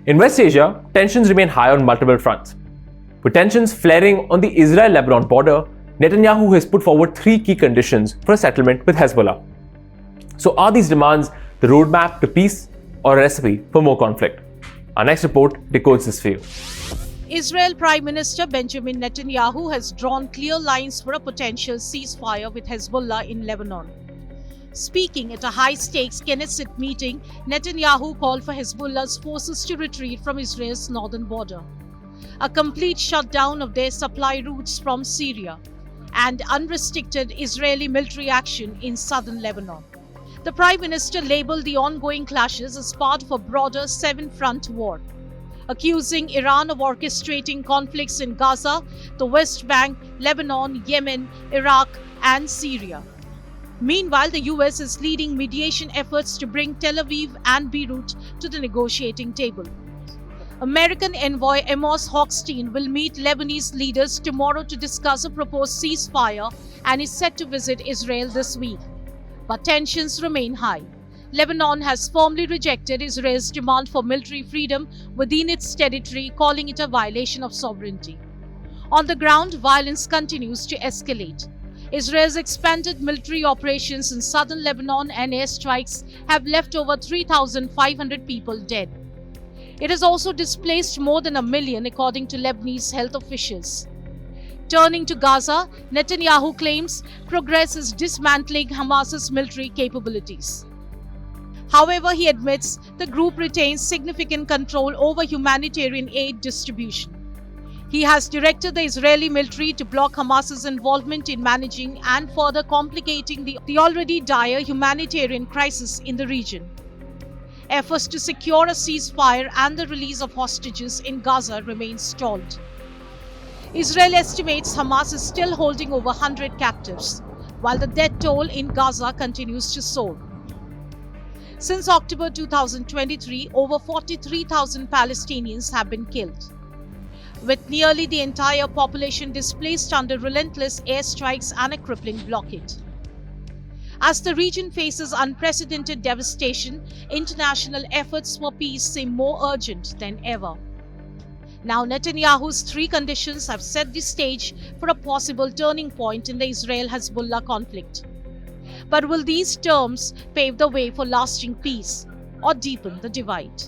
In West Asia, tensions remain high on multiple fronts. With tensions flaring on the Israel-Lebanon border, Netanyahu has put forward 3 key conditions for a settlement with Hezbollah. So are these demands the roadmap to peace or a recipe for more conflict? Our next report decodes this for you. Israel Prime Minister Benjamin Netanyahu has drawn clear lines for a potential ceasefire with Hezbollah in Lebanon. Speaking at a high-stakes Knesset meeting, Netanyahu called for Hezbollah's forces to retreat from Israel's northern border, a complete shutdown of their supply routes from Syria, and unrestricted Israeli military action in southern Lebanon. The Prime Minister labeled the ongoing clashes as part of a broader 7-front war, accusing Iran of orchestrating conflicts in Gaza, the West Bank, Lebanon, Yemen, Iraq, and Syria. Meanwhile, the US is leading mediation efforts to bring Tel Aviv and Beirut to the negotiating table. American envoy Amos Hochstein will meet Lebanese leaders tomorrow to discuss a proposed ceasefire and is set to visit Israel this week. But tensions remain high. Lebanon has firmly rejected Israel's demand for military freedom within its territory, calling it a violation of sovereignty. On the ground, violence continues to escalate. Israel's expanded military operations in southern Lebanon and airstrikes have left over 3,500 people dead. It has also displaced more than 1 million, according to Lebanese health officials. Turning to Gaza, Netanyahu claims progress is dismantling Hamas's military capabilities. However, he admits the group retains significant control over humanitarian aid distribution. He has directed the Israeli military to block Hamas's involvement in managing and further complicating the already dire humanitarian crisis in the region. Efforts to secure a ceasefire and the release of hostages in Gaza remain stalled. Israel estimates Hamas is still holding over 100 captives, while the death toll in Gaza continues to soar. Since October 2023, over 43,000 Palestinians have been killed, with nearly the entire population displaced under relentless airstrikes and a crippling blockade. As the region faces unprecedented devastation, international efforts for peace seem more urgent than ever. Now, Netanyahu's 3 conditions have set the stage for a possible turning point in the Israel-Hezbollah conflict. But will these terms pave the way for lasting peace or deepen the divide?